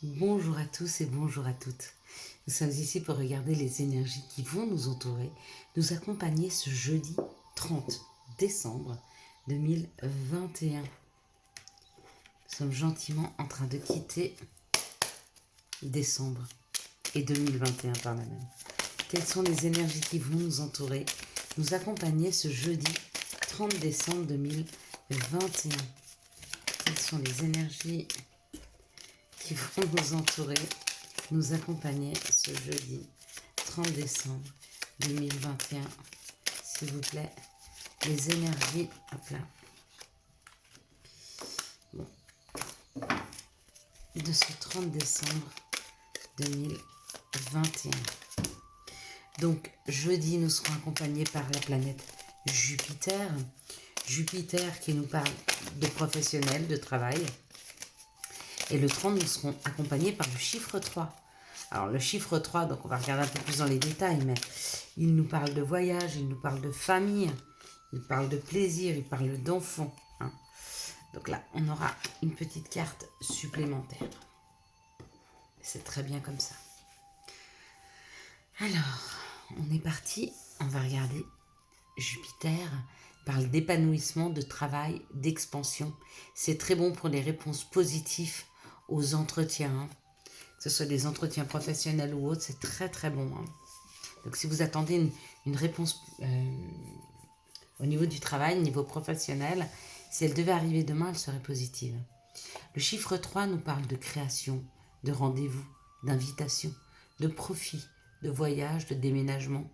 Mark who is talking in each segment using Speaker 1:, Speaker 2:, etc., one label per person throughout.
Speaker 1: Bonjour à tous et bonjour à toutes. Nous sommes ici pour regarder les énergies qui vont nous entourer, nous accompagner ce jeudi 30 décembre 2021. Nous sommes gentiment en train de quitter décembre et 2021 par la même. Quelles sont les énergies qui vont nous entourer, nous accompagner ce jeudi 30 décembre 2021? Quelles sont les énergies qui vont nous entourer, nous accompagner ce jeudi 30 décembre 2021. S'il vous plaît, les énergies, hop là, bon, de ce 30 décembre 2021. Donc, jeudi, nous serons accompagnés par la planète Jupiter. Jupiter qui nous parle de professionnels, de travail. Et le 30, nous serons accompagnés par le chiffre 3. Alors, le chiffre 3, donc on va regarder un peu plus dans les détails, mais il nous parle de voyage, il nous parle de famille, il parle de plaisir, il parle d'enfants. Hein. Donc là, on aura une petite carte supplémentaire. C'est très bien comme ça. Alors, on est parti, on va regarder Jupiter parle d'épanouissement, de travail, d'expansion. C'est très bon pour les réponses positives aux entretiens. Hein. Que ce soit des entretiens professionnels ou autres, c'est très très bon. Hein. Donc si vous attendez une réponse au niveau du travail, au niveau professionnel, si elle devait arriver demain, elle serait positive. Le chiffre 3 nous parle de création, de rendez-vous, d'invitation, de profit, de voyage, de déménagement.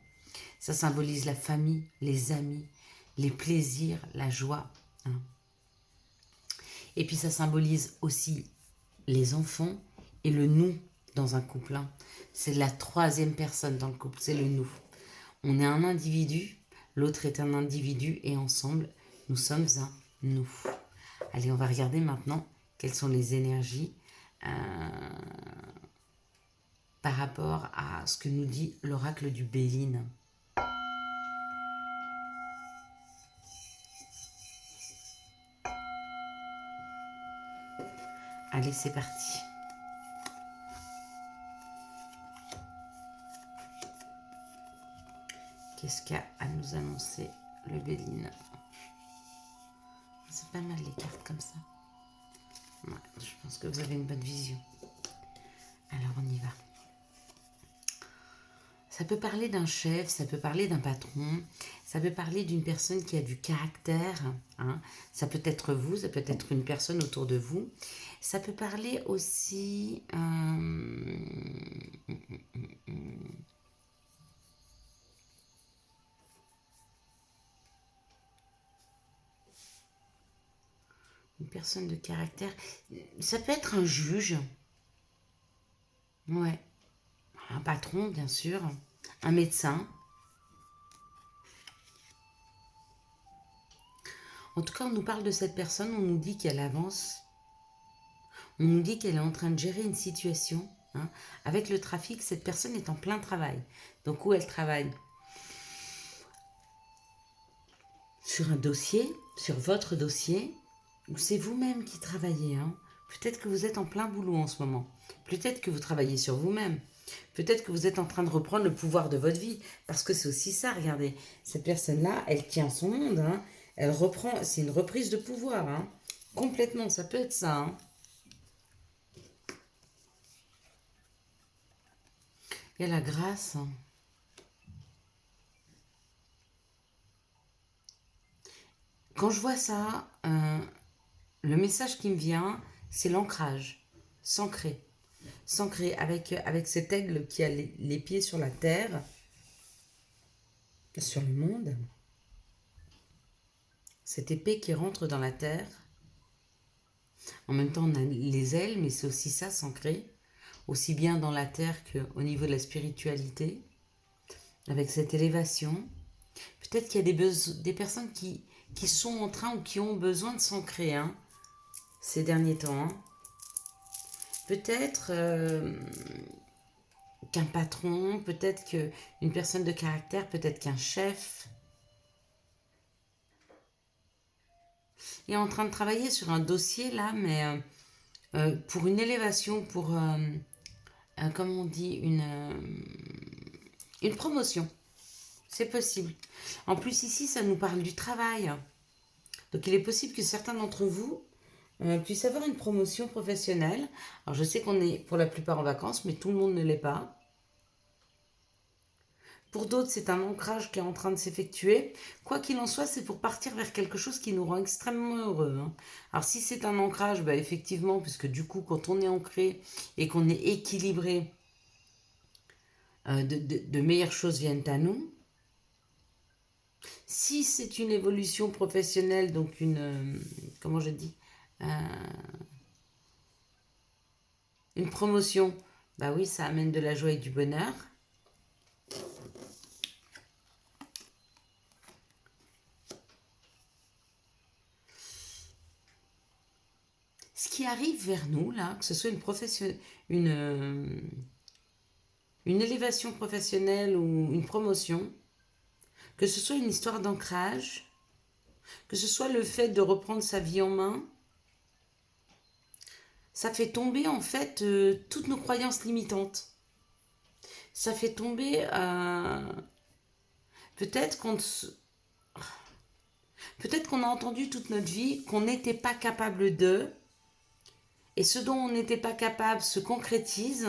Speaker 1: Ça symbolise la famille, les amis, les plaisirs, la joie. Hein. Et puis ça symbolise aussi les enfants et le nous dans un couple. Hein. C'est la troisième personne dans le couple, c'est le nous. On est un individu, l'autre est un individu et ensemble, nous sommes un nous. Allez, on va regarder maintenant quelles sont les énergies par rapport à ce que nous dit l'oracle du Béline. Allez, c'est parti. Qu'est-ce qu'a à nous annoncer le Béline? C'est pas mal les cartes comme ça. Ouais, je pense que vous avez une bonne vision. Alors on y va. Ça peut parler d'un chef, ça peut parler d'un patron, ça peut parler d'une personne qui a du caractère. Hein. Ça peut être vous, ça peut être une personne autour de vous. Ça peut parler aussi... une personne de caractère. Ça peut être un juge. Ouais. Un patron, bien sûr. Un médecin. En tout cas, on nous parle de cette personne, on nous dit qu'elle avance. On nous dit qu'elle est en train de gérer une situation. Hein. Avec le trafic, cette personne est en plein travail. Donc, où elle travaille? Sur un dossier, sur votre dossier, ou c'est vous-même qui travaillez. Hein. Peut-être que vous êtes en plein boulot en ce moment. Peut-être que vous travaillez sur vous-même. Peut-être que vous êtes en train de reprendre le pouvoir de votre vie. Parce que c'est aussi ça, regardez. Cette personne-là, elle tient son monde. Hein. Elle reprend, c'est une reprise de pouvoir. Hein. Complètement, ça peut être ça. Hein. Il y a la grâce. Hein. Quand je vois ça, le message qui me vient, c'est l'ancrage. S'ancrer. S'ancrer avec cet aigle qui a les pieds sur la terre, sur le monde. Cette épée qui rentre dans la terre. En même temps, on a les ailes, mais c'est aussi ça, s'ancrer. Aussi bien dans la terre qu'au niveau de la spiritualité. Avec cette élévation. Peut-être qu'il y a des personnes qui sont en train ou qui ont besoin de s'ancrer hein, ces derniers temps. Hein. Peut-être qu'un patron, peut-être qu'une personne de caractère, peut-être qu'un chef est en train de travailler sur un dossier là, mais pour une élévation, pour, comment on dit, une promotion. C'est possible. En plus, ici, ça nous parle du travail. Donc, il est possible que certains d'entre vous puissent avoir une promotion professionnelle. Alors, je sais qu'on est pour la plupart en vacances, mais tout le monde ne l'est pas. Pour d'autres, c'est un ancrage qui est en train de s'effectuer. Quoi qu'il en soit, c'est pour partir vers quelque chose qui nous rend extrêmement heureux, hein. Alors si c'est un ancrage, bah, effectivement, puisque du coup, quand on est ancré et qu'on est équilibré, de meilleures choses viennent à nous. Si c'est une évolution professionnelle, donc comment je dis, euh, une promotion, bah oui, ça amène de la joie et du bonheur. Ce qui arrive vers nous, là, que ce soit une élévation professionnelle ou une promotion, que ce soit une histoire d'ancrage, que ce soit le fait de reprendre sa vie en main, ça fait tomber en fait toutes nos croyances limitantes. Ça fait tomber peut-être qu'on peut-être qu'on a entendu toute notre vie qu'on n'était pas capable de, et ce dont on n'était pas capable se concrétise.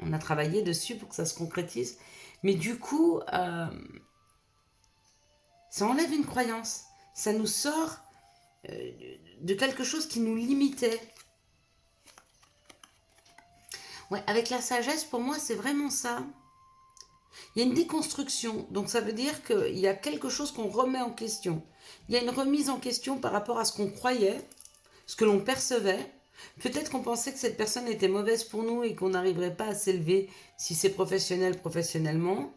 Speaker 1: On a travaillé dessus pour que ça se concrétise, mais du coup, ça enlève une croyance. Ça nous sort de quelque chose qui nous limitait. Ouais, avec la sagesse, pour moi, c'est vraiment ça. Il y a une déconstruction, donc ça veut dire qu'il y a quelque chose qu'on remet en question. Il y a une remise en question par rapport à ce qu'on croyait, ce que l'on percevait. Peut-être qu'on pensait que cette personne était mauvaise pour nous et qu'on n'arriverait pas à s'élever si c'est professionnel, professionnellement.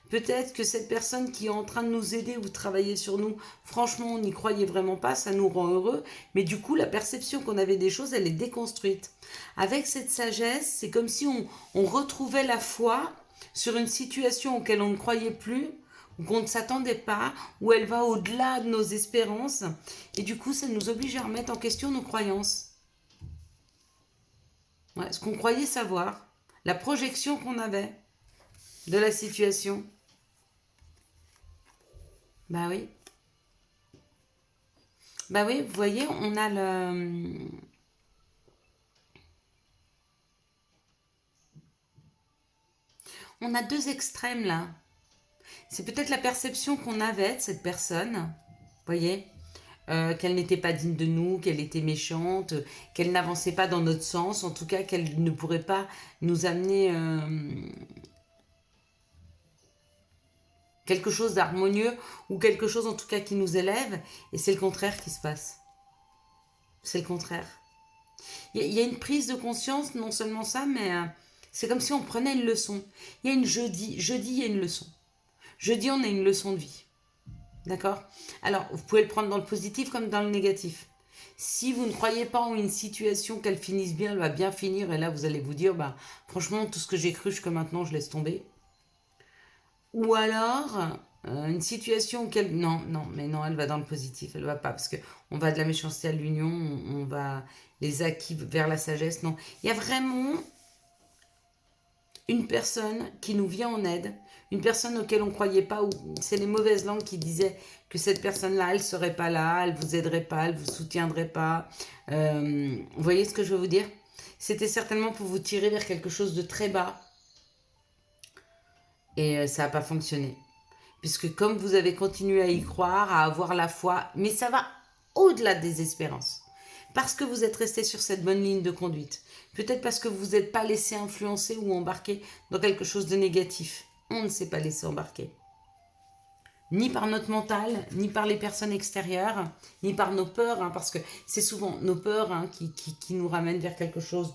Speaker 1: Peut-être que cette personne qui est en train de nous aider ou de travailler sur nous, franchement, on n'y croyait vraiment pas, ça nous rend heureux. Mais du coup, la perception qu'on avait des choses, elle est déconstruite. Avec cette sagesse, c'est comme si on retrouvait la foi sur une situation auquel on ne croyait plus, ou qu'on ne s'attendait pas, où elle va au-delà de nos espérances. Et du coup, ça nous oblige à remettre en question nos croyances. Ouais, ce qu'on croyait savoir, la projection qu'on avait de la situation. Bah oui. Bah oui, vous voyez, on a deux extrêmes là. C'est peut-être la perception qu'on avait de cette personne, vous voyez, qu'elle n'était pas digne de nous, qu'elle était méchante, qu'elle n'avançait pas dans notre sens, en tout cas qu'elle ne pourrait pas nous amener quelque chose d'harmonieux ou quelque chose en tout cas qui nous élève, et c'est le contraire qui se passe. C'est le contraire. Il y a une prise de conscience, non seulement ça, mais c'est comme si on prenait une leçon. Il y a une jeudi, il y a une leçon. Jeudi, on a une leçon de vie. D'accord? Alors, vous pouvez le prendre dans le positif comme dans le négatif. Si vous ne croyez pas en une situation qu'elle finisse bien, elle va bien finir, et là, vous allez vous dire, bah, franchement, tout ce que j'ai cru jusque maintenant, je laisse tomber. Ou alors, une situation où elle... Non, non, mais non, elle va dans le positif, elle va pas, parce que on va de la méchanceté à l'union, on va les acquis vers la sagesse, non. Il y a vraiment une personne qui nous vient en aide, une personne auquel on ne croyait pas, ou c'est les mauvaises langues qui disaient que cette personne-là, elle ne serait pas là, elle ne vous aiderait pas, elle ne vous soutiendrait pas. Vous voyez ce que je veux vous dire? C'était certainement pour vous tirer vers quelque chose de très bas. Et ça n'a pas fonctionné. Puisque comme vous avez continué à y croire, à avoir la foi, mais ça va au-delà des espérances. Parce que vous êtes resté sur cette bonne ligne de conduite. Peut-être parce que vous n'êtes pas laissé influencer ou embarquer dans quelque chose de négatif. On ne s'est pas laissé embarquer. Ni par notre mental, ni par les personnes extérieures, ni par nos peurs, hein, parce que c'est souvent nos peurs hein, qui nous ramènent vers quelque chose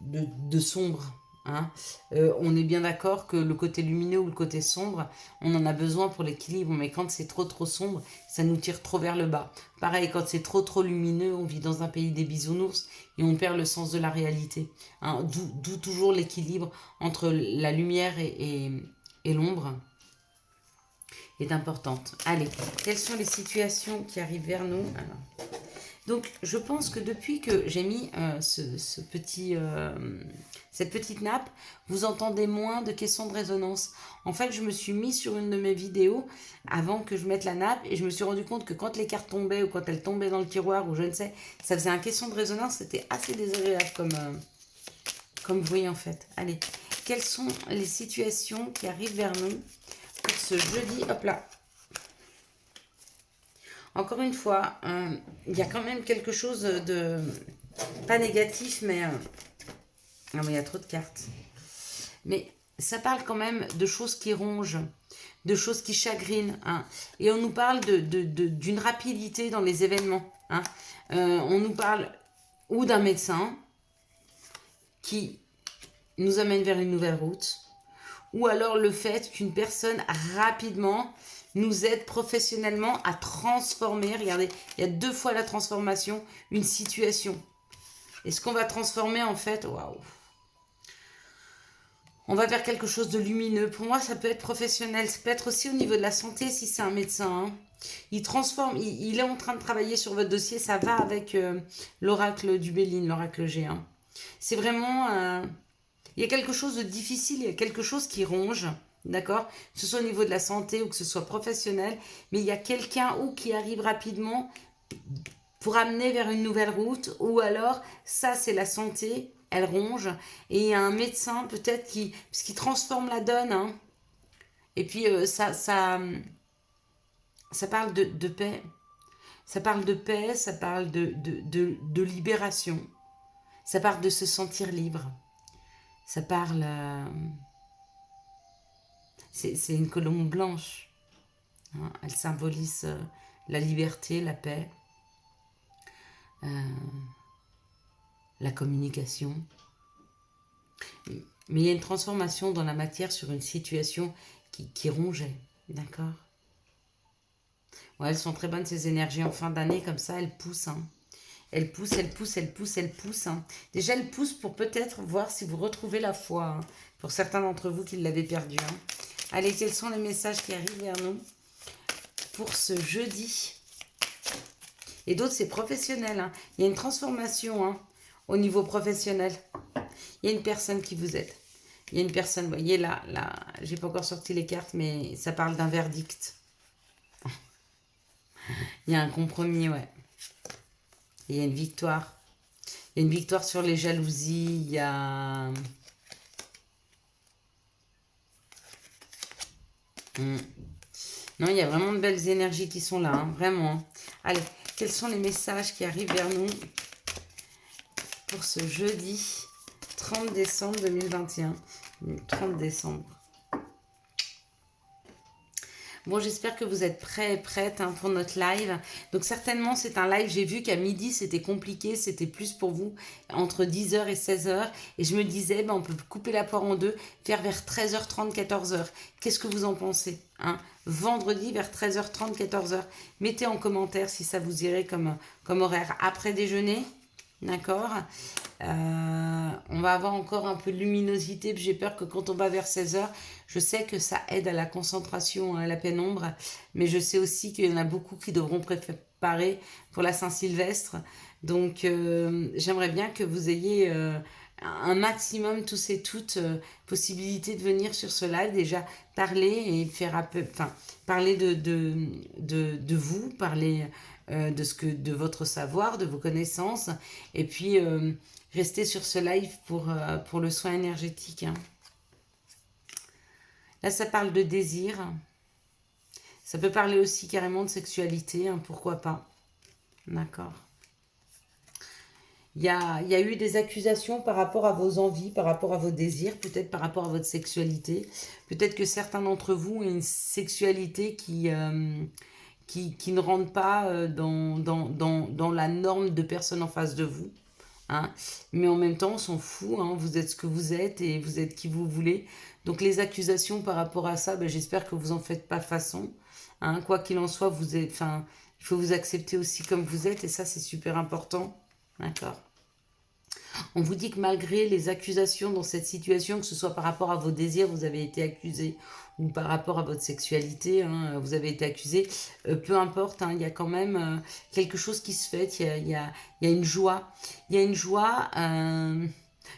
Speaker 1: de sombre. Hein. On est bien d'accord que le côté lumineux ou le côté sombre, on en a besoin pour l'équilibre, mais quand c'est trop sombre, ça nous tire trop vers le bas. Pareil, quand c'est trop lumineux, on vit dans un pays des bisounours et on perd le sens de la réalité. Hein. D'où toujours l'équilibre entre la lumière et l'ombre est importante. Allez, quelles sont les situations qui arrivent vers nous? Alors, Donc, je pense que depuis que j'ai mis cette petite nappe, vous entendez moins de questions de résonance. En fait, je me suis mis sur une de mes vidéos avant que je mette la nappe et je me suis rendu compte que quand les cartes tombaient ou quand elles tombaient dans le tiroir ou je ne sais, ça faisait un question de résonance. C'était assez désagréable comme bruit en fait. Allez, quelles sont les situations qui arrivent vers nous pour ce jeudi? Hop là. Encore une fois, il y a quand même quelque chose de... Pas négatif, mais... non, mais il y a trop de cartes. Mais ça parle quand même de choses qui rongent, de choses qui chagrinent. Hein. Et on nous parle d'une rapidité dans les événements. Hein. On nous parle ou d'un médecin qui nous amène vers une nouvelle route, ou alors le fait qu'une personne rapidement nous aide professionnellement à transformer, regardez, il y a 2 fois la transformation, une situation. Et ce qu'on va transformer en fait, waouh, on va vers quelque chose de lumineux. Pour moi, ça peut être professionnel, ça peut être aussi au niveau de la santé si c'est un médecin. Hein. Il transforme, il est en train de travailler sur votre dossier, ça va avec l'oracle du Béline, l'oracle G1. C'est vraiment... il y a quelque chose de difficile, il y a quelque chose qui ronge, d'accord? Que ce soit au niveau de la santé ou que ce soit professionnel, mais il y a quelqu'un ou qui arrive rapidement pour amener vers une nouvelle route, ou alors, ça c'est la santé, elle ronge, et il y a un médecin peut-être qui transforme la donne, hein. Et puis ça parle de paix, ça parle de paix, ça parle de libération, ça parle de se sentir libre. Ça parle... c'est une colombe blanche. Hein, elle symbolise la liberté, la paix, la communication. Mais il y a une transformation dans la matière sur une situation qui rongeait. D'accord? Ouais, elles sont très bonnes ces énergies en fin d'année, comme ça, elles poussent. Hein. Elle pousse, elle pousse, elle pousse, elle pousse. Hein. Déjà, elle pousse pour peut-être voir si vous retrouvez la foi. Hein, pour certains d'entre vous qui l'avaient perdue. Hein. Allez, quels sont les messages qui arrivent vers nous pour ce jeudi? Et d'autres, c'est professionnel. Hein. Il y a une transformation hein, au niveau professionnel. Il y a une personne qui vous aide. Il y a une personne, vous voyez là, j'ai pas encore sorti les cartes, mais ça parle d'un verdict. Il y a un compromis, ouais. Il y a une victoire. Il y a une victoire sur les jalousies. Il y a... Non, il y a vraiment de belles énergies qui sont là. Hein, vraiment. Allez, quels sont les messages qui arrivent vers nous pour ce jeudi 30 décembre 2021 ? 30 décembre. Bon, j'espère que vous êtes prêts et prêtes hein, pour notre live. Donc certainement, c'est un live. J'ai vu qu'à midi, c'était compliqué. C'était plus pour vous entre 10h et 16h. Et je me disais, on peut couper la poire en deux, faire vers 13h30, 14h. Qu'est-ce que vous en pensez hein? Vendredi, vers 13h30, 14h. Mettez en commentaire si ça vous irait comme horaire. Après déjeuner, d'accord on va avoir encore un peu de luminosité. J'ai peur que quand on va vers 16h, je sais que ça aide à la concentration, à la pénombre. Mais je sais aussi qu'il y en a beaucoup qui devront préparer pour la Saint-Sylvestre. Donc, j'aimerais bien que vous ayez un maximum, tous et toutes, possibilité de venir sur ce live. Déjà, parler et faire parler de vous, parler... de votre savoir, de vos connaissances, et puis restez sur ce live pour le soin énergétique. Hein. Là, ça parle de désir. Ça peut parler aussi carrément de sexualité, hein, pourquoi pas. D'accord. Il y a eu des accusations par rapport à vos envies, par rapport à vos désirs, peut-être par rapport à votre sexualité. Peut-être que certains d'entre vous ont une sexualité qui ne rentre pas dans la norme de personnes en face de vous. Hein. Mais en même temps, on s'en fout. Hein. Vous êtes ce que vous êtes et vous êtes qui vous voulez. Donc les accusations par rapport à ça, j'espère que vous n'en faites pas façon. Hein. Quoi qu'il en soit, il faut vous accepter aussi comme vous êtes. Et ça, c'est super important. D'accord. On vous dit que malgré les accusations dans cette situation, que ce soit par rapport à vos désirs, vous avez été accusé, ou par rapport à votre sexualité, hein, vous avez été accusé, peu importe, hein, il y a quand même quelque chose qui se fait, il y a une joie. Il y a une joie,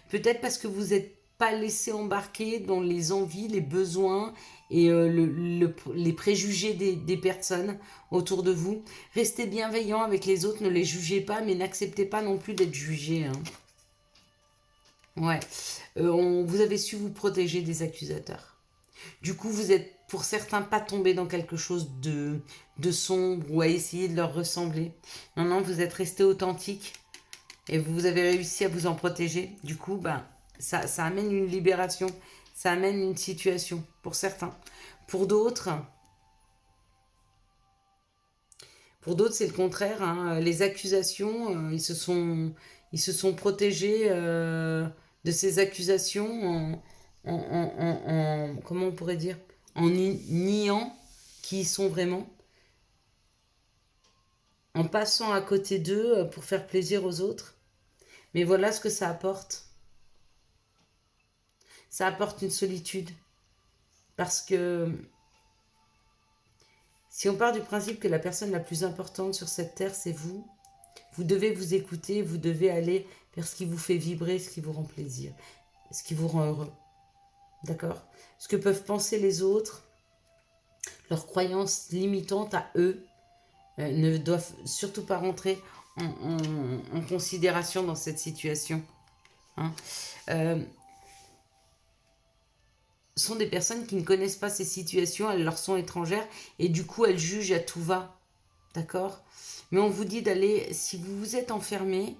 Speaker 1: peut-être parce que vous n'êtes pas laissé embarquer dans les envies, les besoins et les préjugés des personnes autour de vous. Restez bienveillant avec les autres, ne les jugez pas, mais n'acceptez pas non plus d'être jugé. Hein. Ouais, vous avez su vous protéger des accusateurs. Du coup, vous êtes pour certains pas tombé dans quelque chose de sombre ou à essayer de leur ressembler. Non, non, vous êtes resté authentique et vous avez réussi à vous en protéger. Du coup, ben, ça amène une libération, ça amène une situation pour certains. Pour d'autres, c'est le contraire. Hein. Les accusations, ils se sont protégés de ces accusations comment on pourrait dire, en niant qui ils sont vraiment, en passant à côté d'eux pour faire plaisir aux autres. Mais voilà ce que ça apporte. Ça apporte une solitude. Parce que si on part du principe que la personne la plus importante sur cette terre, c'est vous, vous devez vous écouter, vous devez aller vers ce qui vous fait vibrer, ce qui vous rend plaisir, ce qui vous rend heureux. D'accord? Ce que peuvent penser les autres, leurs croyances limitantes à eux, ne doivent surtout pas rentrer en considération dans cette situation. Hein. Sont des personnes qui ne connaissent pas ces situations, elles leur sont étrangères et du coup elles jugent à tout va. D'accord? Mais on vous dit d'aller, si vous vous êtes enfermé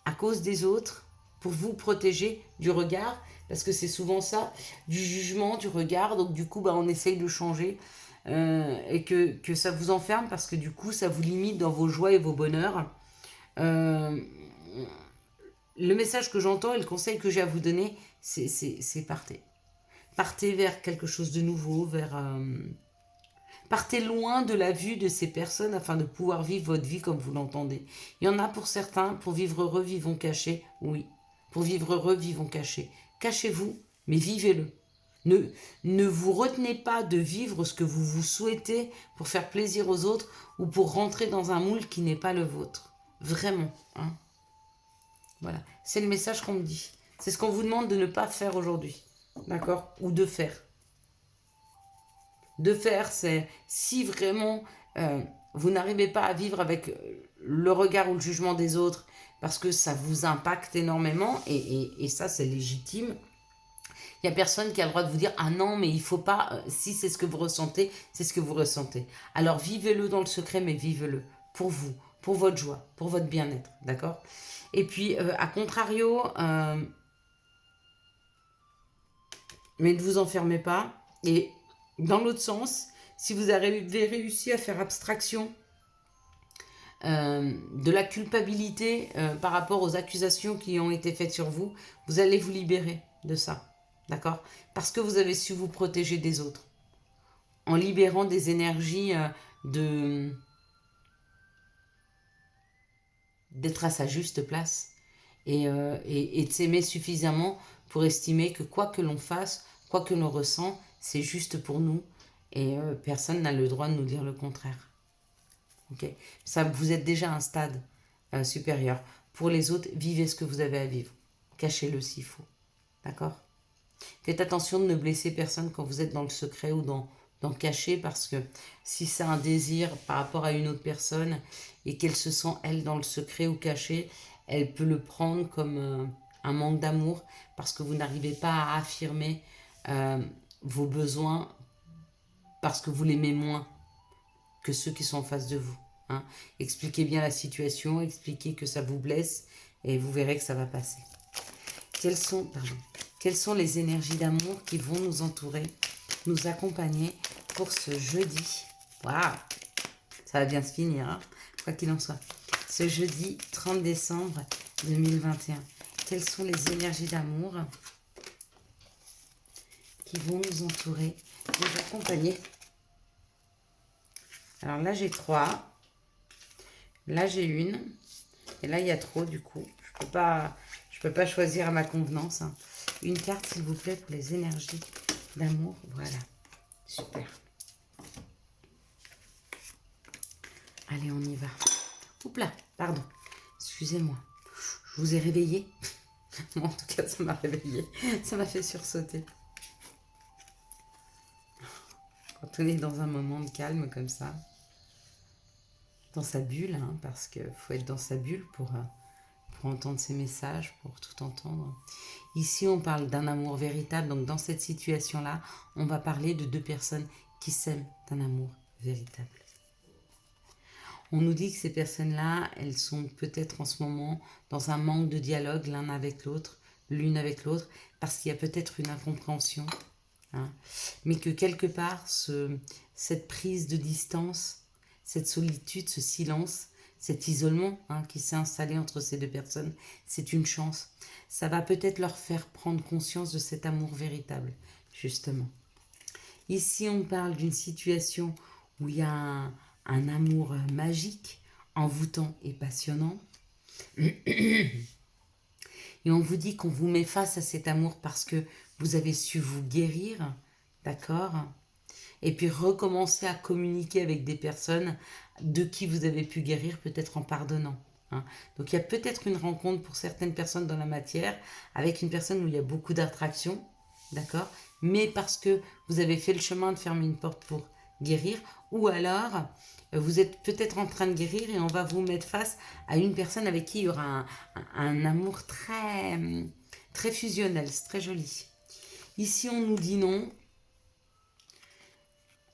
Speaker 1: à cause des autres, pour vous protéger du regard, parce que c'est souvent ça, du jugement, du regard, donc du coup bah, on essaye de changer et que ça vous enferme parce que du coup ça vous limite dans vos joies et vos bonheurs. Le message que j'entends et le conseil que j'ai à vous donner, c'est partez. Partez vers quelque chose de nouveau, partez loin de la vue de ces personnes afin de pouvoir vivre votre vie comme vous l'entendez. Il y en a pour certains, pour vivre heureux, vivons cachés. Oui, pour vivre heureux, vivons cachés. Cachez-vous, mais vivez-le. Ne vous retenez pas de vivre ce que vous souhaitez pour faire plaisir aux autres ou pour rentrer dans un moule qui n'est pas le vôtre. Vraiment. Hein. Voilà, c'est le message qu'on me dit. C'est ce qu'on vous demande de ne pas faire aujourd'hui. D'accord? Ou de faire. De faire, c'est si vraiment vous n'arrivez pas à vivre avec le regard ou le jugement des autres parce que ça vous impacte énormément et ça c'est légitime. Il n'y a personne qui a le droit de vous dire ah non mais il faut pas, si c'est ce que vous ressentez, c'est ce que vous ressentez. Alors vivez-le dans le secret mais vivez-le pour vous, pour votre joie, pour votre bien-être, d'accord? Et puis à contrario, mais ne vous enfermez pas et dans l'autre sens, si vous avez réussi à faire abstraction de la culpabilité par rapport aux accusations qui ont été faites sur vous, vous allez vous libérer de ça. D'accord? Parce que vous avez su vous protéger des autres. En libérant des énergies d'être à sa juste place et de s'aimer suffisamment pour estimer que quoi que l'on fasse, quoi que l'on ressent, c'est juste pour nous et personne n'a le droit de nous dire le contraire. Okay. Ça, vous êtes déjà à un stade supérieur. Pour les autres, vivez ce que vous avez à vivre. Cachez-le s'il faut. D'accord? Faites attention de ne blesser personne quand vous êtes dans le secret ou dans le caché parce que si c'est un désir par rapport à une autre personne et qu'elle se sent, elle, dans le secret ou caché, elle peut le prendre comme un manque d'amour parce que vous n'arrivez pas à affirmer vos besoins parce que vous l'aimez moins que ceux qui sont en face de vous. Hein. Expliquez bien la situation, expliquez que ça vous blesse et vous verrez que ça va passer. Quelles sont les énergies d'amour qui vont nous entourer, nous accompagner pour ce jeudi? Waouh, ça va bien se finir, hein, quoi qu'il en soit. Ce jeudi 30 décembre 2021. Quelles sont les énergies d'amour qui vont nous entourer, nous accompagner? Alors là, j'ai 3. Là, j'ai 1. Et là, il y a trop, du coup. Je peux pas... peux pas choisir à ma convenance. Hein. Une carte, s'il vous plaît, pour les énergies d'amour. Voilà. Super. Allez, on y va. Oups là, pardon. Excusez-moi. Je vous ai réveillé. En tout cas, ça m'a réveillé. Ça m'a fait sursauter. Quand on est dans un moment de calme comme ça, dans sa bulle, hein, parce qu'il faut être dans sa bulle pour entendre ses messages, pour tout entendre. Ici, on parle d'un amour véritable. Donc, dans cette situation-là, on va parler de deux personnes qui s'aiment d'un amour véritable. On nous dit que ces personnes-là, elles sont peut-être en ce moment dans un manque de dialogue l'un avec l'autre, l'une avec l'autre, parce qu'il y a peut-être une incompréhension, hein, mais que quelque part, cette prise de distance, cette solitude, ce silence, cet isolement, hein, qui s'est installé entre ces deux personnes, c'est une chance. Ça va peut-être leur faire prendre conscience de cet amour véritable, justement. Ici, on parle d'une situation où il y a un amour magique, envoûtant et passionnant. Et on vous dit qu'on vous met face à cet amour parce que vous avez su vous guérir, d'accord ? Et puis recommencer à communiquer avec des personnes de qui vous avez pu guérir, peut-être en pardonnant. Hein. Donc il y a peut-être une rencontre pour certaines personnes dans la matière, avec une personne où il y a beaucoup d'attraction, d'accord ? Mais parce que vous avez fait le chemin de fermer une porte pour guérir, ou alors vous êtes peut-être en train de guérir et on va vous mettre face à une personne avec qui il y aura un amour très, très fusionnel, c'est très joli. Ici, on nous dit non.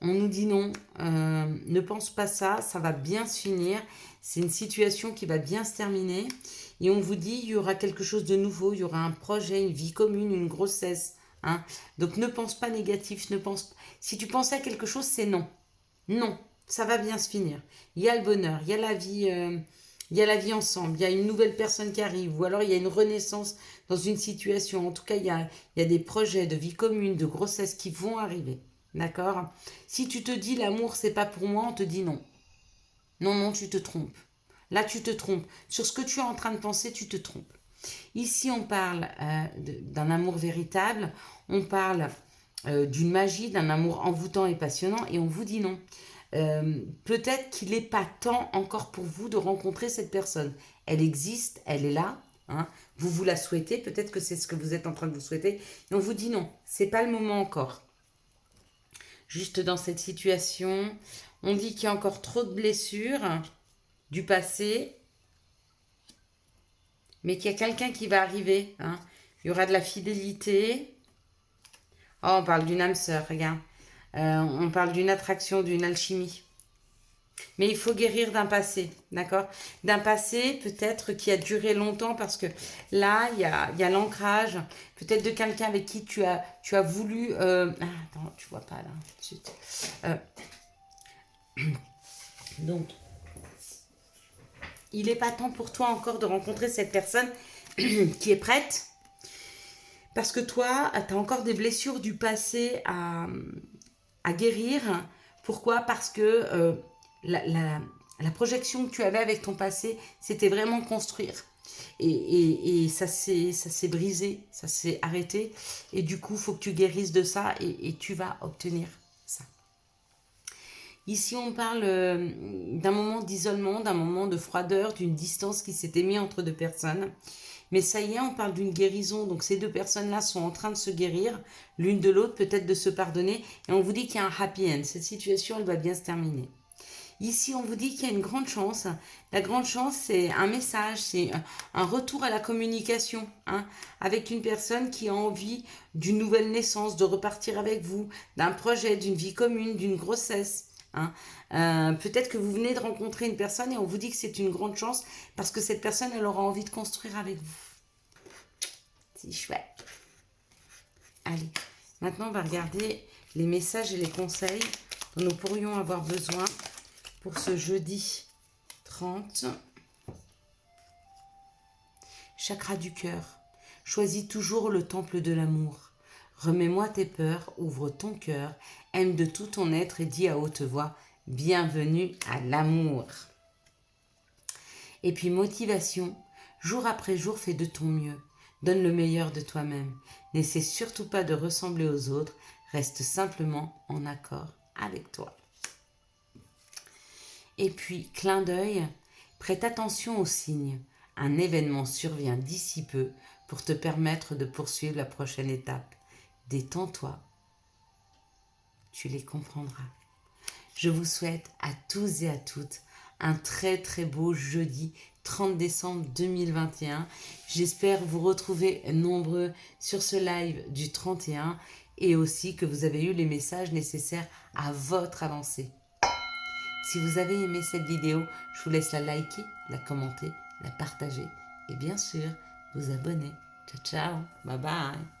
Speaker 1: On nous dit non, ne pense pas ça, ça va bien se finir. C'est une situation qui va bien se terminer. Et on vous dit, il y aura quelque chose de nouveau, il y aura un projet, une vie commune, une grossesse. Hein. Donc ne pense pas négatif, si tu pensais à quelque chose, c'est non. Non, ça va bien se finir. Il y a le bonheur, il y a la vie, il y a la vie ensemble, il y a une nouvelle personne qui arrive, ou alors il y a une renaissance dans une situation. En tout cas, il y a des projets de vie commune, de grossesse qui vont arriver. D'accord ? Si tu te dis l'amour, c'est pas pour moi, on te dit non. Non, non, tu te trompes. Là, tu te trompes. Sur ce que tu es en train de penser, tu te trompes. Ici, on parle d'un amour véritable, on parle d'une magie, d'un amour envoûtant et passionnant, et on vous dit non. Peut-être qu'il n'est pas temps encore pour vous de rencontrer cette personne. Elle existe, elle est là, hein. Vous la souhaitez, peut-être que c'est ce que vous êtes en train de vous souhaiter, et on vous dit non, c'est pas le moment encore. Juste dans cette situation, on dit qu'il y a encore trop de blessures du passé, mais qu'il y a quelqu'un qui va arriver. Hein. Il y aura de la fidélité. Oh, on parle d'une âme sœur, regarde. On parle d'une attraction, d'une alchimie. Mais il faut guérir d'un passé, d'accord ? D'un passé peut-être qui a duré longtemps parce que là, il y a l'ancrage, peut-être de quelqu'un avec qui tu as voulu... attends, tu vois pas là, tout de suite. Donc, il n'est pas temps pour toi encore de rencontrer cette personne qui est prête parce que toi, tu as encore des blessures du passé à guérir. Pourquoi ? Parce que... la projection que tu avais avec ton passé, c'était vraiment construire. Et ça s'est brisé, ça s'est arrêté. Et du coup, il faut que tu guérisses de ça et tu vas obtenir ça. Ici, on parle d'un moment d'isolement, d'un moment de froideur, d'une distance qui s'était mise entre deux personnes. Mais ça y est, on parle d'une guérison. Donc ces deux personnes-là sont en train de se guérir, l'une de l'autre, peut-être de se pardonner. Et on vous dit qu'il y a un happy end. Cette situation, elle va bien se terminer. Ici, on vous dit qu'il y a une grande chance. La grande chance, c'est un message, c'est un retour à la communication, hein, avec une personne qui a envie d'une nouvelle naissance, de repartir avec vous, d'un projet, d'une vie commune, d'une grossesse. Hein. Peut-être que vous venez de rencontrer une personne et on vous dit que c'est une grande chance parce que cette personne, elle aura envie de construire avec vous. C'est chouette. Allez, maintenant, on va regarder les messages et les conseils dont nous pourrions avoir besoin pour ce jeudi 30. Chakra du cœur. Choisis toujours le temple de l'amour. Remets-moi tes peurs, ouvre ton cœur, aime de tout ton être et dis à haute voix, bienvenue à l'amour. Et puis motivation, jour après jour, fais de ton mieux. Donne le meilleur de toi-même. N'essaie surtout pas de ressembler aux autres. Reste simplement en accord avec toi. Et puis, clin d'œil, prête attention aux signes. Un événement survient d'ici peu pour te permettre de poursuivre la prochaine étape. Détends-toi. Tu les comprendras. Je vous souhaite à tous et à toutes un très très beau jeudi 30 décembre 2021. J'espère vous retrouver nombreux sur ce live du 31 et aussi que vous avez eu les messages nécessaires à votre avancée. Si vous avez aimé cette vidéo, je vous laisse la liker, la commenter, la partager et bien sûr vous abonner. Ciao ciao, bye bye.